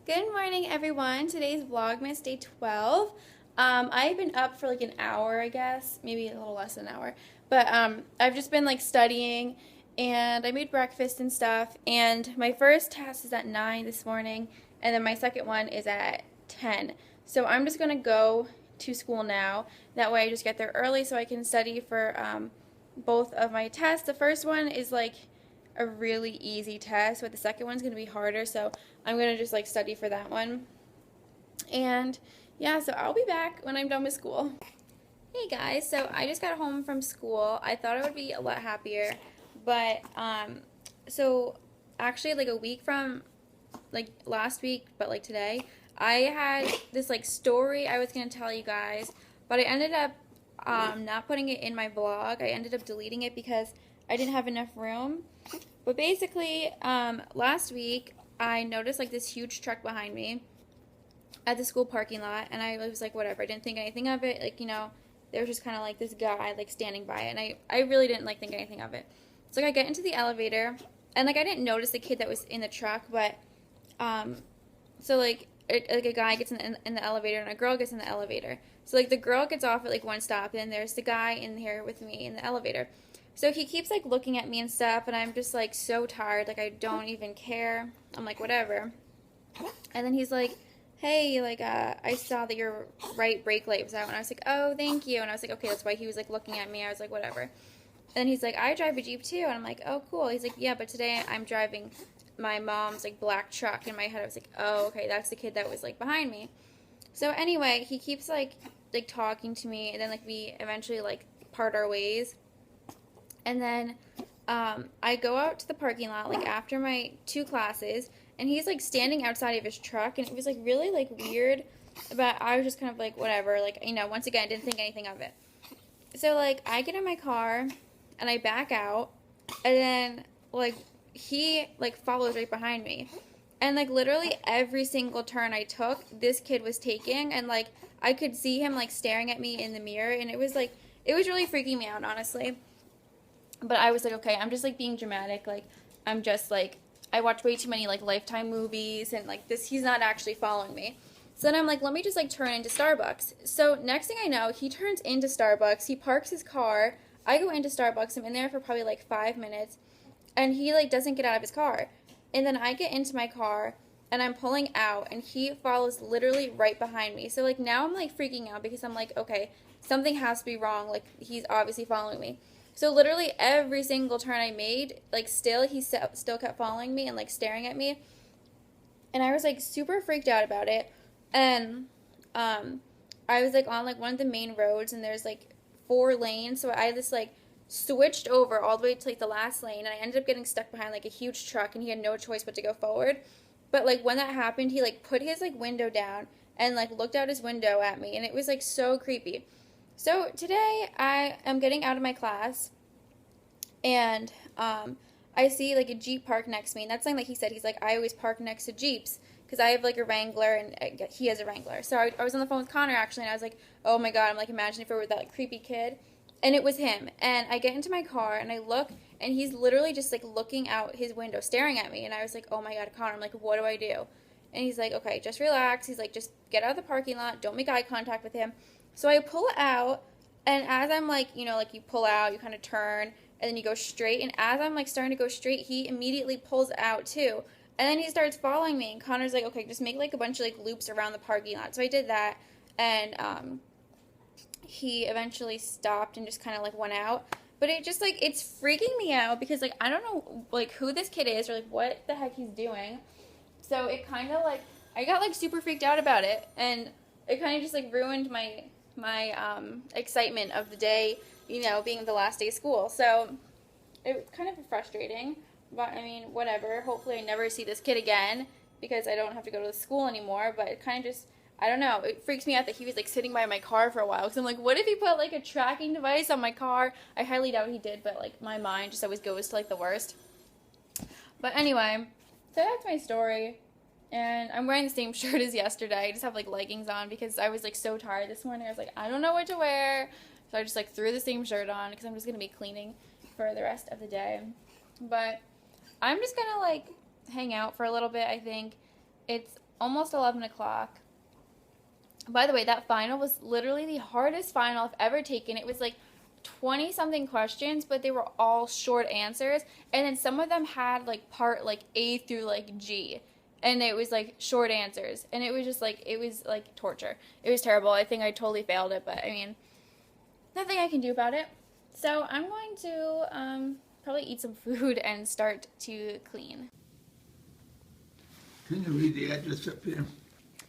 Good morning, everyone. Today's Vlogmas day 12. I've been up for like an hour, I guess, maybe a little less than an hour. But I've just been like studying, and I made breakfast and stuff. And my first test is at 9 this morning, and then my second one is at 10. So I'm just gonna go to school now. That way I just get there early so I can study for both of my tests. The first one is like a really easy test, but the second one's going to be harder, so I'm going to just like study for that one. And yeah, so I'll be back when I'm done with school. Hey guys, so I just got home from school. I thought I would be a lot happier, but so actually like a week from like last week, but like today, I had this like story I was going to tell you guys, but I ended up not putting it in my vlog. I ended up deleting it because I didn't have enough room. But basically, last week, I noticed like this huge truck behind me at the school parking lot, and I was like, whatever. I didn't think anything of it. Like, there was just kind of like this guy like standing by it, and I really didn't like think anything of it. So like, I get into the elevator, and like I didn't notice the kid that was in the truck, but so like a guy gets in the elevator and a girl gets in the elevator. So like the girl gets off at like one stop, and then there's the guy in here with me in the elevator. So he keeps like looking at me and stuff, and I'm just like so tired, like I don't even care. I'm like, whatever. And then he's like, hey, like I saw that your right brake light was out, and I was like, oh, thank you. And I was like, okay, that's why he was like looking at me. I was like, whatever. And then he's like, I drive a Jeep too, and I'm like, oh, cool. He's like, yeah, but today I'm driving my mom's like black truck. In my head I was like, oh, okay, that's the kid that was like behind me. So anyway, he keeps like talking to me, and then like we eventually like part our ways. And then I go out to the parking lot, like, after my 2 classes, and he's, like, standing outside of his truck, and it was, like, really, like, weird, but I was just kind of, like, whatever, like, once again, I didn't think anything of it. So, like, I get in my car, and I back out, and then, like, he, like, follows right behind me. And, like, literally every single turn I took, this kid was taking, and, like, I could see him, like, staring at me in the mirror, and it was, like, it was really freaking me out, honestly. But I was like, okay, I'm just, like, being dramatic. Like, I'm just, like, I watch way too many, like, Lifetime movies, and, like, he's not actually following me. So then I'm like, let me just, like, turn into Starbucks. So next thing I know, he turns into Starbucks. He parks his car. I go into Starbucks. I'm in there for probably, like, 5 minutes. And he, like, doesn't get out of his car. And then I get into my car, and I'm pulling out, and he follows literally right behind me. So, like, now I'm, like, freaking out because I'm like, okay, something has to be wrong. Like, he's obviously following me. So literally every single turn I made, like, he still kept following me and, like, staring at me. And I was, like, super freaked out about it. And I was, like, on, like, one of the main roads, and there's, like, 4 lanes. So I just, like, switched over all the way to, like, the last lane. And I ended up getting stuck behind, like, a huge truck, and he had no choice but to go forward. But, like, when that happened, he, like, put his, like, window down and, like, looked out his window at me. And it was, like, so creepy. So today I am getting out of my class, and I see like a Jeep parked next to me, and that's something that he said. He's like, I always park next to Jeeps because I have like a Wrangler, and he has a Wrangler. So I was on the phone with Connor actually, and I was like, oh my god, I'm like, imagine if it were that like, creepy kid. And it was him. And I get into my car, and I look, and he's literally just like looking out his window staring at me. And I was like, oh my god, Connor, I'm like, what do I do? And he's like, okay, just relax. He's like, just get out of the parking lot, don't make eye contact with him. So I pull out, and as I'm like, like you pull out, you kind of turn, and then you go straight, and as I'm like starting to go straight, he immediately pulls out too. And then he starts following me, and Connor's like, okay, just make like a bunch of like loops around the parking lot. So I did that, and he eventually stopped and just kind of like went out. But it just like, it's freaking me out because like I don't know like who this kid is or like what the heck he's doing. So it kind of like, I got like super freaked out about it, and it kind of just like ruined my excitement of the day, being the last day of school. So it was kind of frustrating, but I mean, whatever. Hopefully I never see this kid again because I don't have to go to the school anymore. But it kind of just, I don't know, it freaks me out that he was like sitting by my car for a while, because I'm like, what if he put like a tracking device on my car? I highly doubt he did, but like my mind just always goes to like the worst. But anyway, so that's my story. And I'm wearing the same shirt as yesterday. I just have like leggings on because I was like so tired this morning. I was like, I don't know what to wear. So I just like threw the same shirt on because I'm just going to be cleaning for the rest of the day. But I'm just going to like hang out for a little bit, I think. It's almost 11 o'clock. By the way, that final was literally the hardest final I've ever taken. It was like 20-something questions, but they were all short answers. And then some of them had like part like A through like G. And it was like short answers. And it was just like, it was like torture. It was terrible. I think I totally failed it, but I mean, nothing I can do about it. So I'm going to probably eat some food and start to clean. Can you read the address up here?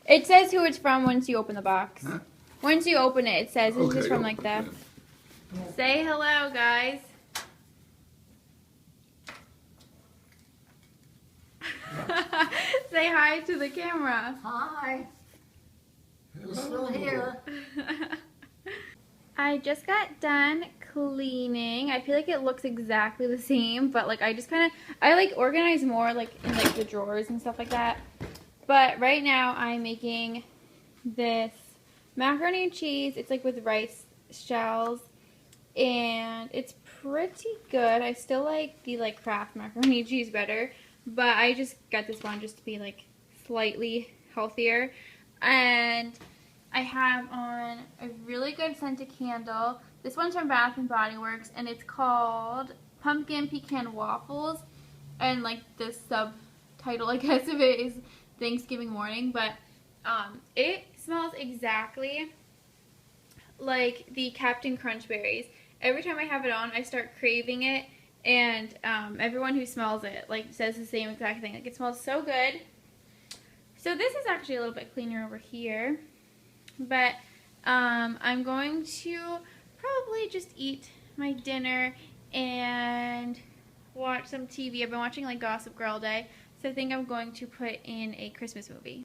It says who it's from once you open the box. Huh? Once you open it, it says it's Okay, just from like the... Say hello, guys. Say hi to the camera. Hi. We're still here. I just got done cleaning. I feel like it looks exactly the same, but like I just kind of, I like organize more like in like the drawers and stuff like that. But right now I'm making this macaroni and cheese. It's like with rice shells, and it's pretty good. I still like the like Kraft macaroni and cheese better, but I just got this one just to be like slightly healthier. And I have on a really good scented candle. This one's from Bath and Body Works, and it's called Pumpkin Pecan Waffles. And like the subtitle, I guess, of it is Thanksgiving morning, but it smells exactly like the Captain Crunch berries. Every time I have it on, I start craving it, and everyone who smells it like says the same exact thing. Like, it smells so good. So this is actually a little bit cleaner over here, but I'm going to probably just eat my dinner and watch some TV. I've been watching like Gossip Girl all day, so I think I'm going to put in a Christmas movie.